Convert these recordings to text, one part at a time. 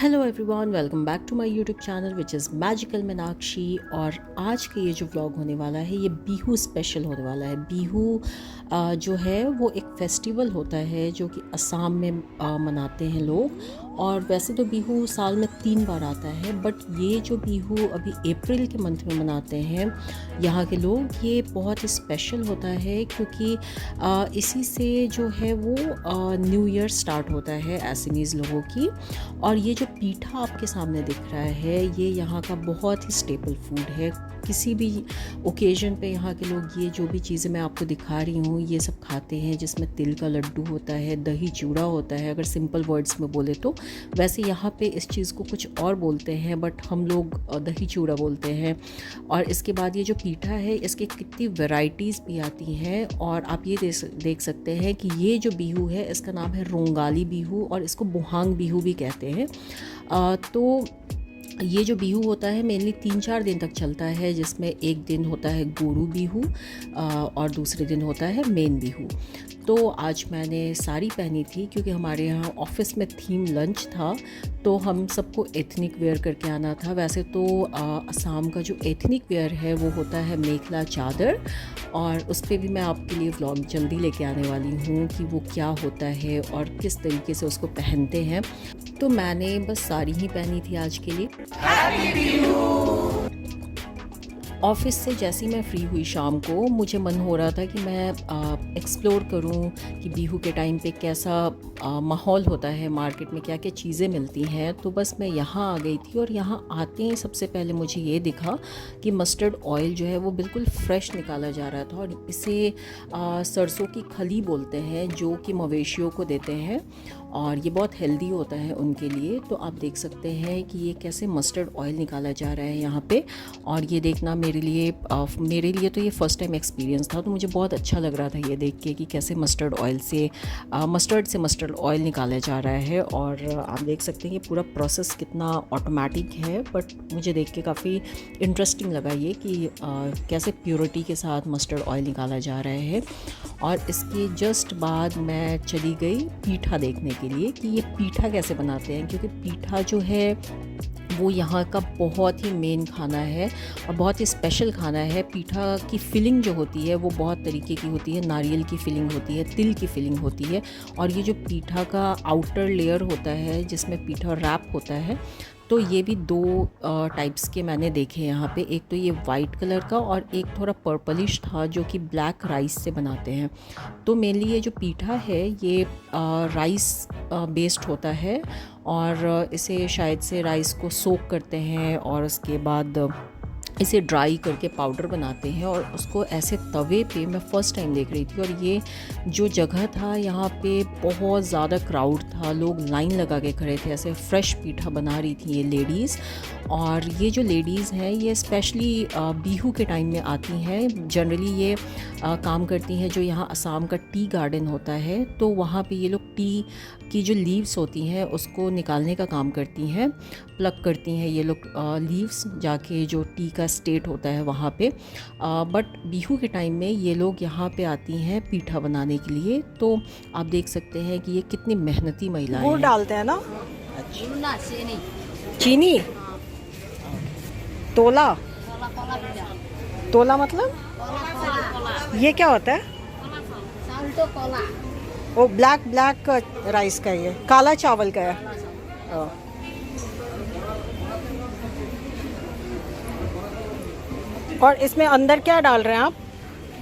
Hello everyone, welcome back to my YouTube channel which is magical Meenakshi. और आज के ये जो व्लॉग होने वाला है ये बिहू स्पेशल होने वाला है। बिहू जो है वो एक फेस्टिवल होता है जो कि असम में मनाते हैं लोग। और वैसे तो बिहू साल में 3 बार आता है, बट ये जो बिहू अभी अप्रैल के मंथ में मनाते हैं यहाँ के लोग, ये बहुत ही स्पेशल होता है क्योंकि इसी से जो है वो न्यू ईयर स्टार्ट होता है एसमीज़ लोगों की। और ये जो पीठा आपके सामने दिख रहा है ये यहाँ का बहुत ही स्टेपल फूड है। किसी भी ओकेजन पे यहाँ के लोग ये जो भी चीज़ें मैं आपको दिखा रही हूँ ये सब खाते हैं, जिसमें तिल का लड्डू होता है, दही चूड़ा होता है, अगर सिंपल वर्ड्स में बोले तो। वैसे यहाँ पे इस चीज़ को कुछ और बोलते हैं बट हम लोग दही चूड़ा बोलते हैं। और इसके बाद ये जो पीठा है इसके कितनी वैरायटीज़ भी आती हैं। और आप ये देख सकते हैं कि ये जो बिहू है इसका नाम है रोंगाली बिहू और इसको बुहांग बिहू भी कहते हैं। तो ये जो बिहू होता है मेनली 3-4 दिन तक चलता है, जिसमें एक दिन होता है गोरू बिहू और दूसरे दिन होता है मेन बिहू। तो आज मैंने साड़ी पहनी थी क्योंकि हमारे यहाँ ऑफिस में थीम लंच था, तो हम सबको एथनिक वेयर करके आना था। वैसे तो असम का जो एथनिक वेयर है वो होता है मेखला चादर, और उस पर भी मैं आपके लिए व्लॉग जल्दी लेके आने वाली हूँ कि वो क्या होता है और किस तरीके से उसको पहनते हैं। तो मैंने बस साड़ी ही पहनी थी आज के लिए। ऑफ़िस से जैसे ही मैं फ्री हुई शाम को, मुझे मन हो रहा था कि मैं एक्सप्लोर करूं कि बिहू के टाइम पे कैसा माहौल होता है, मार्केट में क्या क्या चीज़ें मिलती हैं। तो बस मैं यहाँ आ गई थी और यहाँ आते ही सबसे पहले मुझे ये दिखा कि मस्टर्ड ऑयल जो है वो बिल्कुल फ्रेश निकाला जा रहा था। और इसे सरसों की खली बोलते हैं जो कि मवेशियों को देते हैं और ये बहुत हेल्दी होता है उनके लिए। तो आप देख सकते हैं कि ये कैसे मस्टर्ड ऑयल निकाला जा रहा है यहाँ पे। और ये देखना मेरे लिए तो ये फ़र्स्ट टाइम एक्सपीरियंस था, तो मुझे बहुत अच्छा लग रहा था ये देख के कि कैसे मस्टर्ड से मस्टर्ड ऑयल निकाला जा रहा है। और आप देख सकते हैं ये पूरा प्रोसेस कितना ऑटोमेटिक है, बट मुझे देख के काफ़ी इंटरेस्टिंग लगा ये कि कैसे प्योरिटी के साथ मस्टर्ड ऑयल निकाला जा रहा है। और इसके जस्ट बाद मैं चली गई पीठा देखने के लिए कि ये पीठा कैसे बनाते हैं, क्योंकि पीठा जो है वो यहाँ का बहुत ही मेन खाना है और बहुत ही स्पेशल खाना है। पीठा की फिलिंग जो होती है वो बहुत तरीके की होती है, नारियल की फिलिंग होती है, तिल की फिलिंग होती है। और ये जो पीठा का आउटर लेयर होता है जिसमें पीठा रैप होता है, तो ये भी 2 टाइप्स के मैंने देखे यहाँ पे। एक तो ये वाइट कलर का और एक थोड़ा पर्पलिश था जो कि ब्लैक राइस से बनाते हैं। तो मेनली ये जो पीठा है ये राइस बेस्ड होता है और इसे शायद से राइस को सोक करते हैं और उसके बाद इसे ड्राई करके पाउडर बनाते हैं और उसको ऐसे तवे पे मैं फ़र्स्ट टाइम देख रही थी। और ये जो जगह था यहाँ पे बहुत ज़्यादा क्राउड था, लोग लाइन लगा के खड़े थे, ऐसे फ्रेश पीठा बना रही थी ये लेडीज़। और ये जो लेडीज़ हैं ये स्पेशली बिहू के टाइम में आती हैं। जनरली ये काम करती हैं जो यहाँ असम का टी गार्डन होता है, तो वहाँ पे ये लोग टी की जो लीव्स होती हैं उसको निकालने का काम करती हैं, प्लग करती हैं ये लोग लीव्स जाके जो टी का स्टेट होता है वहाँ पे। बट बिहू के टाइम में ये लोग यहाँ पे आती हैं पीठा बनाने के लिए। तो आप देख सकते हैं कि ये कितनी मेहनती महिलाएं हैं। गुड़ डालते हैं ना? ना चीनी चीनी? तोला? तोला मतलब ये क्या होता है? साल्टो कोला वो ब्लैक राइस का, ये काला चावल का है। हाँ। और इसमें अंदर क्या डाल रहे हैं आप?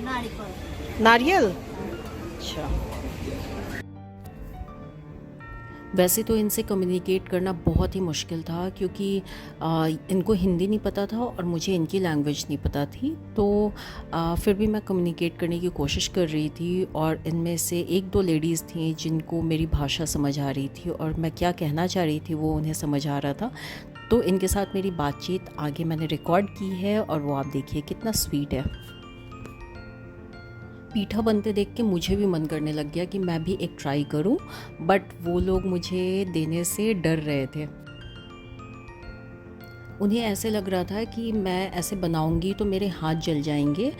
नारियल। नारियल? अच्छा। वैसे तो इनसे कम्युनिकेट करना बहुत ही मुश्किल था क्योंकि इनको हिंदी नहीं पता था और मुझे इनकी लैंग्वेज नहीं पता थी। तो फिर भी मैं कम्युनिकेट करने की कोशिश कर रही थी और इनमें से 1-2 लेडीज़ थी जिनको मेरी भाषा समझ आ रही थी और मैं क्या कहना चाह रही थी वो उन्हें समझ आ रहा था। तो इनके साथ मेरी बातचीत आगे मैंने रिकॉर्ड की है और वो आप देखिए कितना स्वीट है। पीठा बनते देख के मुझे भी मन करने लग गया कि मैं भी एक ट्राई करूं, बट वो लोग मुझे देने से डर रहे थे। उन्हें ऐसे लग रहा था कि मैं ऐसे बनाऊंगी तो मेरे हाथ जल जाएंगे,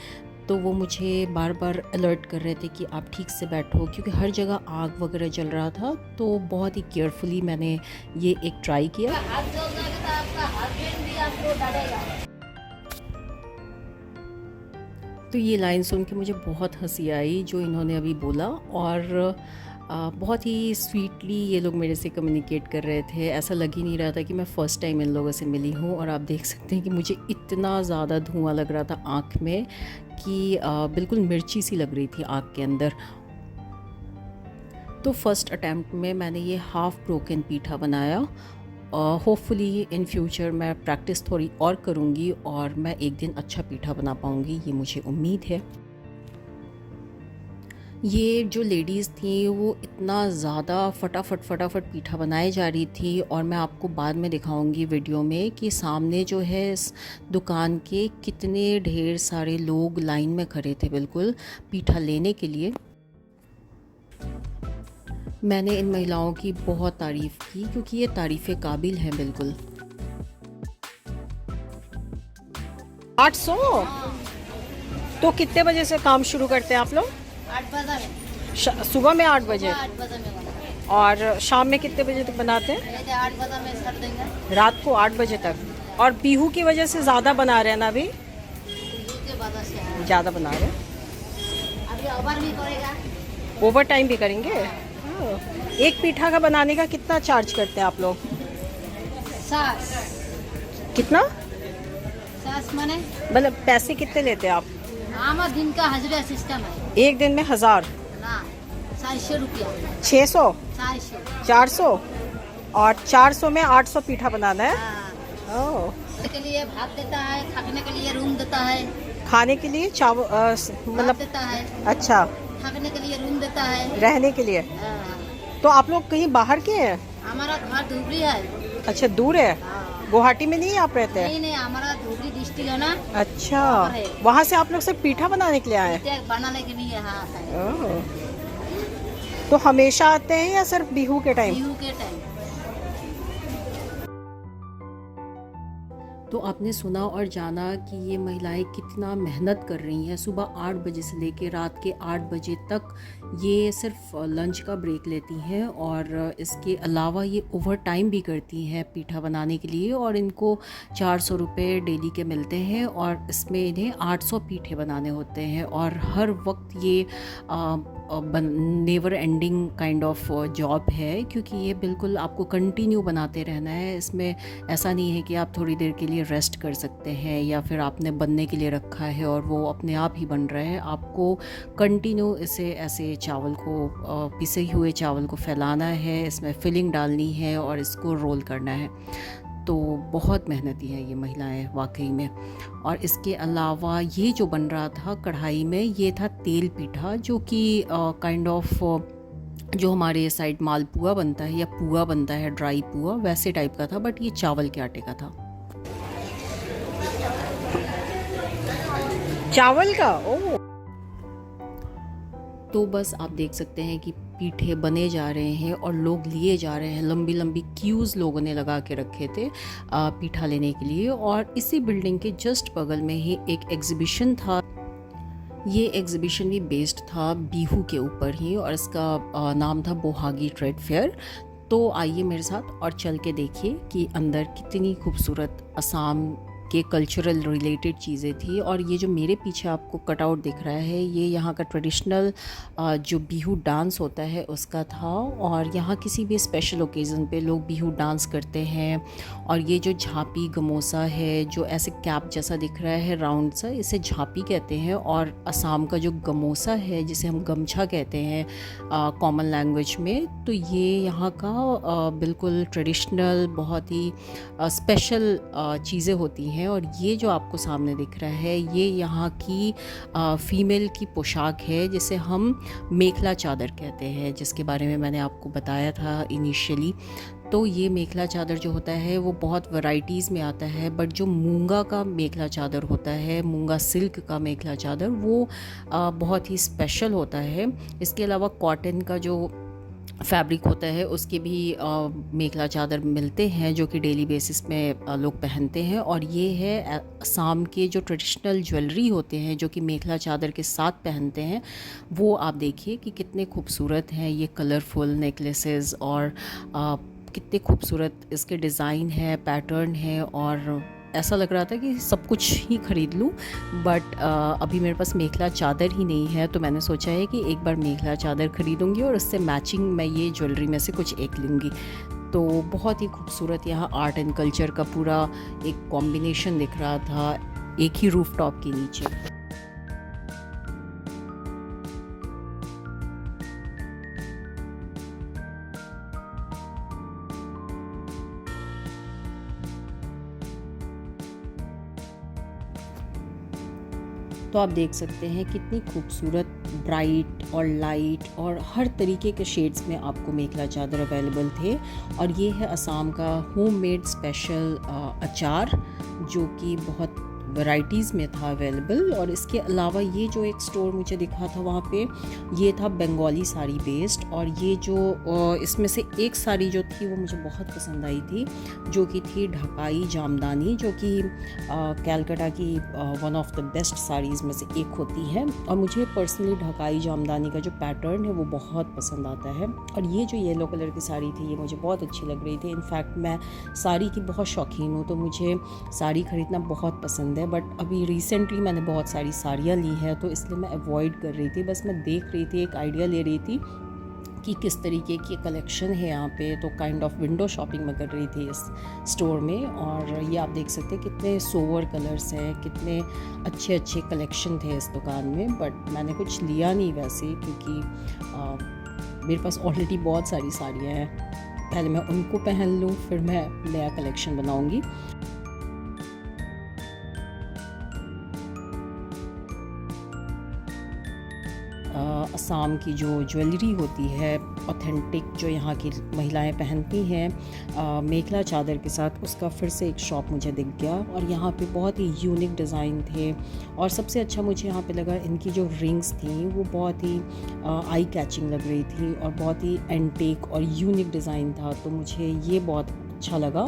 तो वो मुझे बार बार अलर्ट कर रहे थे कि आप ठीक से बैठो, क्योंकि हर जगह आग वगैरह जल रहा था। तो बहुत ही केयरफुली मैंने ये एक ट्राई किया। हाथ जल जाएगा तो आपका हस्बैंड भी आपको डांटेगा। तो ये लाइन सुन के मुझे बहुत हंसी आई जो इन्होंने अभी बोला, और बहुत ही स्वीटली ये लोग मेरे से कम्युनिकेट कर रहे थे। ऐसा लग ही नहीं रहा था कि मैं फ़र्स्ट टाइम इन लोगों से मिली हूँ। और आप देख सकते हैं कि मुझे इतना ज़्यादा धुआं लग रहा था आँख में कि बिल्कुल मिर्ची सी लग रही थी आँख के अंदर। तो फर्स्ट अटैम्प्ट में मैंने ये हाफ़ ब्रोकन पीठा बनाया। होपफुली इन फ्यूचर मैं प्रैक्टिस थोड़ी और करूँगी और मैं एक दिन अच्छा पीठा बना पाऊँगी, ये मुझे उम्मीद है। ये जो लेडीज़ थी वो इतना ज़्यादा फटाफट पीठा बनाए जा रही थी, और मैं आपको बाद में दिखाऊंगी वीडियो में कि सामने जो है इस दुकान के कितने ढेर सारे लोग लाइन में खड़े थे बिल्कुल पीठा लेने के लिए। मैंने इन महिलाओं की बहुत तारीफ़ की क्योंकि ये तारीफ़े काबिल हैं बिल्कुल। 800। तो कितने बजे से काम शुरू करते हैं आप लोग? 8 बजे में, सुबह में 8 बजे, 8 बजे में बना। और शाम में कितने बजे तक बनाते हैं? पहले 8 बजे में कर देंगे। रात को 8 बजे तक। और बीहू की वजह से ज़्यादा बना रहे हैं ना अभी? उसके बाद से है। ज़्यादा बना रहे हैं। अभी ओवर भी करेगा। ओवर टाइम भी करेंगे? हाँ। एक पीठा का बनाने का कितना चार्ज करते हैं आप लोग? सास कितना सास माने मतलब पैसे कितने लेते हैं आप? आमा दिन का हजरा सिस्टम है एक दिन में 1000? ना, 400 रुपया। 600? 400। 400? और 400 में 800 पीठा बनाना है? हाँ। ओह। के लिए भात देता है, खाने के लिए रूम देता है, खाने के लिए चावल भात मतलब? देता है, अच्छा, खाने के लिए रूम देता है। रहने के लिए। हाँ। तो आप लोग कहीं बाहर के हैं? हमारा घर धुबरी है। अच्छा, दूर है। हाँ। गुवाहाटी में नहीं आप रहते हैं? नहीं नहीं, हमारा धुबरी डिस्ट्रिक्ट है ना। अच्छा, वहाँ है। वहाँ से आप लोग सिर्फ पीठा बनाने के लिए आए हैं? इसे बनाने के लिए हाँ है। ओह। तो हमेशा आते हैं या सिर्फ बिहू के टाइम? बिहू के टाइम। तो आपने सुना और जाना कि ये महिलाएं कितना मेहनत कर रही हैं। सुबह 8 बजे से लेकर रात के 8 बजे तक ये सिर्फ लंच का ब्रेक लेती हैं, और इसके अलावा ये ओवर टाइम भी करती हैं पीठा बनाने के लिए। और इनको 400 रुपये डेली के मिलते हैं, और इसमें इन्हें 800 पीठे बनाने होते हैं। और हर वक्त ये never ending kind of job है, क्योंकि ये बिल्कुल आपको कंटिन्यू बनाते रहना है। इसमें ऐसा नहीं है कि आप थोड़ी देर के लिए रेस्ट कर सकते हैं या फिर आपने बनने के लिए रखा है और वो अपने आप ही बन रहा है। आपको कंटिन्यू इसे ऐसे चावल को पिसे हुए चावल को फैलाना है, इसमें फिलिंग डालनी है और इसको रोल करना है। तो बहुत मेहनती हैं ये महिलाएं वाकई में। और इसके अलावा ये जो बन रहा था कढ़ाई में, ये था तेल पीठा, जो कि काइंड ऑफ जो हमारे साइड मालपुआ बनता है या पुआ बनता है, ड्राई पुआ, वैसे टाइप का था, बट ये चावल के आटे का था। चावल का? ओह। तो बस आप देख सकते हैं कि पीठे बने जा रहे हैं और लोग लिए जा रहे हैं। लंबी लंबी क्यूज़ लोगों ने लगा के रखे थे पीठा लेने के लिए। और इसी बिल्डिंग के जस्ट बगल में ही एक एग्ज़िबिशन था। ये एग्ज़िबिशन भी बेस्ड था बिहू के ऊपर ही, और इसका नाम था बोहागी ट्रेड फेयर। तो आइए मेरे साथ और चल के देखिए कि अंदर कितनी खूबसूरत असम के कल्चरल रिलेटेड चीज़ें थी। और ये जो मेरे पीछे आपको कटआउट दिख रहा है, ये यहाँ का ट्रेडिशनल जो बिहू डांस होता है उसका था। और यहाँ किसी भी स्पेशल ओकेज़न पे लोग बिहू डांस करते हैं। और ये जो झापी गमोसा है, जो ऐसे कैप जैसा दिख रहा है राउंड सा, इसे झापी कहते हैं। और असम का जो गमोसा है, जिसे हम गमछा कहते हैं कॉमन लैंग्वेज में, तो ये यहाँ का बिल्कुल ट्रेडिशनल बहुत ही स्पेशल चीज़ें होती हैं। और ये जो आपको सामने दिख रहा है, ये यहाँ की फ़ीमेल की पोशाक है, जिसे हम मेखला चादर कहते हैं, जिसके बारे में मैंने आपको बताया था इनिशियली। तो ये मेखला चादर जो होता है वो बहुत वैराइटीज़ में आता है, बट जो मूंगा का मेखला चादर होता है, मूंगा सिल्क का मेखला चादर, वो बहुत ही स्पेशल होता है। इसके अलावा कॉटन का जो फैब्रिक होता है उसके भी मेखला चादर मिलते हैं जो कि डेली बेसिस में लोग पहनते हैं। और ये है असम के जो ट्रेडिशनल ज्वेलरी होते हैं जो कि मेखला चादर के साथ पहनते हैं, वो आप देखिए कि कितने खूबसूरत हैं ये कलरफुल नेकलेसेस, और कितने खूबसूरत इसके डिज़ाइन है, पैटर्न है। और ऐसा लग रहा था कि सब कुछ ही ख़रीद लूँ, बट अभी मेरे पास मेखला चादर ही नहीं है, तो मैंने सोचा है कि एक बार मेखला चादर ख़रीदूँगी और उससे मैचिंग मैं ये ज्वेलरी में से कुछ एक लूँगी। तो बहुत ही खूबसूरत यहाँ आर्ट एंड कल्चर का पूरा एक कॉम्बिनेशन दिख रहा था एक ही रूफ टॉप के नीचे। तो आप देख सकते हैं कितनी खूबसूरत ब्राइट और लाइट और हर तरीके के शेड्स में आपको मेखला चादर अवेलेबल थे। और ये है असम का होममेड स्पेशल अचार जो कि बहुत वैराइटीज़ में था अवेलेबल। और इसके अलावा ये जो एक स्टोर मुझे दिखा था वहाँ पे, ये था बंगाली साड़ी बेस्ड। और ये जो इसमें से एक साड़ी जो थी वो मुझे बहुत पसंद आई थी, जो कि थी ढकाई जामदानी, जो कि कैलकाटा की one of the best saris में से एक होती है। और मुझे पर्सनली ढकाई जामदानी का जो पैटर्न है वो बहुत पसंद आता है। और ये जो येलो कलर की साड़ी थी ये मुझे बहुत अच्छी लग रही थी। इनफैक्ट मैं साड़ी की बहुत शौकीन हूँ, तो मुझे साड़ी ख़रीदना बहुत पसंद है। बट अभी रिसेंटली मैंने बहुत सारी साड़ियाँ ली हैं, तो इसलिए मैं अवॉइड कर रही थी। बस मैं देख रही थी, एक आइडिया ले रही थी कि किस तरीके की कलेक्शन है यहाँ पे। तो काइंड ऑफ विंडो शॉपिंग मैं कर रही थी इस स्टोर में। और ये आप देख सकते हैं कितने सोवर कलर्स हैं, कितने अच्छे अच्छे कलेक्शन थे इस दुकान में। बट मैंने कुछ लिया नहीं वैसे, क्योंकि मेरे पास ऑलरेडी बहुत सारी साड़ियाँ हैं। पहले मैं उनको पहन लूँ, फिर मैं नया कलेक्शन बनाऊँगी। असम की जो ज्वेलरी होती है ऑथेंटिक, जो यहाँ की महिलाएं पहनती हैं मेखला चादर के साथ, उसका फिर से एक शॉप मुझे दिख गया। और यहाँ पे बहुत ही यूनिक डिज़ाइन थे। और सबसे अच्छा मुझे यहाँ पे लगा इनकी जो रिंग्स थी वो बहुत ही आई कैचिंग लग रही थी और बहुत ही एंटीक और यूनिक डिज़ाइन था। तो मुझे ये बहुत अच्छा लगा।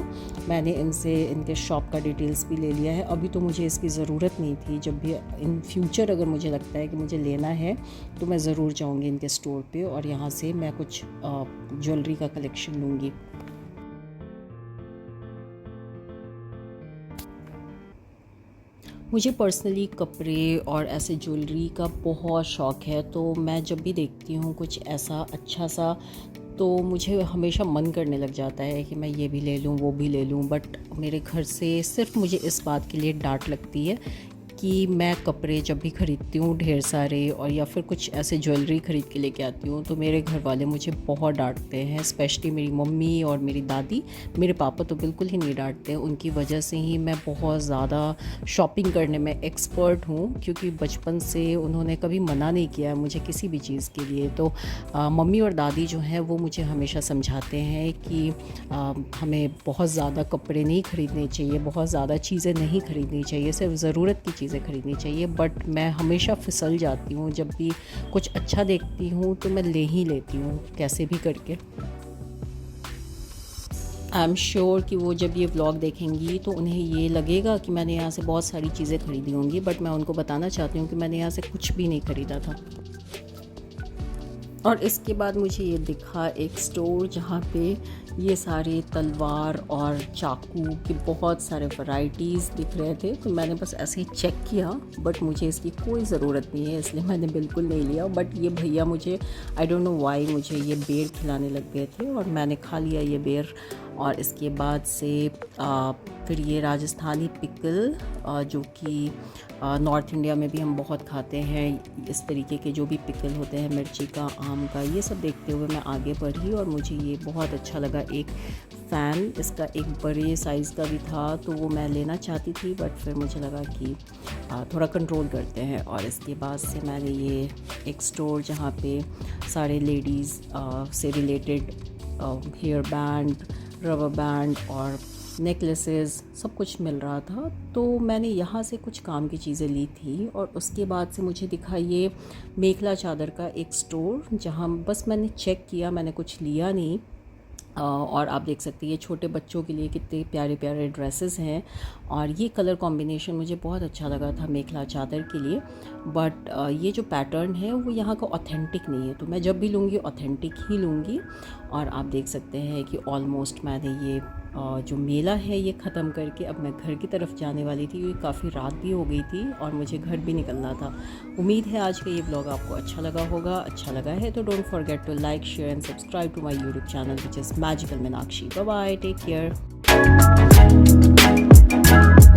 मैंने इनसे इनके शॉप का डिटेल्स भी ले लिया है। अभी तो मुझे इसकी ज़रूरत नहीं थी, जब भी इन फ्यूचर अगर मुझे लगता है कि मुझे लेना है तो मैं ज़रूर जाऊंगी इनके स्टोर पे और यहाँ से मैं कुछ ज्वेलरी का कलेक्शन लूँगी। मुझे पर्सनली कपड़े और ऐसे ज्वेलरी का बहुत शौक़ है, तो मैं जब भी देखती हूँ कुछ ऐसा अच्छा सा, तो मुझे हमेशा मन करने लग जाता है कि मैं ये भी ले लूँ, वो भी ले लूँ। बट मेरे घर से सिर्फ मुझे इस बात के लिए डांट लगती है कि मैं कपड़े जब भी ख़रीदती हूँ ढेर सारे, और या फिर कुछ ऐसे ज्वेलरी ख़रीद के लेके आती हूँ, तो मेरे घर वाले मुझे बहुत डांटते हैं। स्पेशली मेरी मम्मी और मेरी दादी। मेरे पापा तो बिल्कुल ही नहीं डांटते हैं। उनकी वजह से ही मैं बहुत ज़्यादा शॉपिंग करने में एक्सपर्ट हूँ, क्योंकि बचपन से उन्होंने कभी मना नहीं किया है मुझे किसी भी चीज़ के लिए। तो मम्मी और दादी जो हैं वो मुझे हमेशा समझाते हैं कि हमें बहुत ज़्यादा कपड़े नहीं ख़रीदने चाहिए, बहुत ज़्यादा चीज़ें नहीं ख़रीदनी चाहिए, सिर्फ ज़रूरत की चीज़ें ख़रीदनी चाहिए। बट मैं हमेशा फिसल जाती हूँ। जब भी कुछ अच्छा देखती हूँ तो मैं ले ही लेती हूँ कैसे भी करके। आई एम श्योर कि वो जब ये व्लॉग देखेंगी तो उन्हें ये लगेगा कि मैंने यहाँ से बहुत सारी चीज़ें ख़रीदी होंगी, बट मैं उनको बताना चाहती हूँ कि मैंने यहाँ से कुछ भी नहीं ख़रीदा था। और इसके बाद मुझे ये दिखा एक स्टोर जहाँ पे ये सारे तलवार और चाकू के बहुत सारे वैराइटीज़ दिख रहे थे। तो मैंने बस ऐसे ही चेक किया, बट मुझे इसकी कोई ज़रूरत नहीं है, इसलिए मैंने बिल्कुल नहीं लिया। बट ये भैया मुझे आई डोंट नो वाई मुझे ये बेर खिलाने लग गए थे और मैंने खा लिया ये बेर। और इसके बाद से फिर ये राजस्थानी पिकल, जो कि नॉर्थ इंडिया में भी हम बहुत खाते हैं। इस तरीके के जो भी पिकल होते हैं, मिर्ची का, आम का, ये सब देखते हुए मैं आगे बढ़ी और मुझे ये बहुत अच्छा लगा। एक फ़ैन, इसका एक बड़े साइज़ का भी था, तो वो मैं लेना चाहती थी, बट फिर मुझे लगा कि थोड़ा कंट्रोल करते हैं। और इसके बाद से मैंने ये एक स्टोर जहाँ पे सारे लेडीज़ से related hair band, rubber band और नेकलेसेस सब कुछ मिल रहा था। तो मैंने यहाँ से कुछ काम की चीज़ें ली थी और उसके बाद से मुझे दिखा ये मेखला चादर का एक स्टोर, जहाँ बस मैंने चेक किया, मैंने कुछ लिया नहीं। और आप देख सकते हैं ये छोटे बच्चों के लिए कितने प्यारे प्यारे ड्रेसेस हैं और ये कलर कॉम्बिनेशन मुझे बहुत अच्छा लगा था मेखला चादर के लिए। बट ये जो पैटर्न है वो यहाँ का ऑथेंटिक नहीं है, तो मैं जब भी लूँगी ऑथेंटिक ही लूँगी। और आप देख सकते हैं कि ऑलमोस्ट मैंने ये जो मेला है ये ख़त्म करके अब मैं घर की तरफ जाने वाली थी, क्योंकि काफ़ी रात भी हो गई थी और मुझे घर भी निकलना था। उम्मीद है आज का ये ब्लॉग आपको अच्छा लगा होगा। अच्छा लगा है तो don't forget to like, share and subscribe to my YouTube channel which is magical Meenakshi. Bye bye, take care.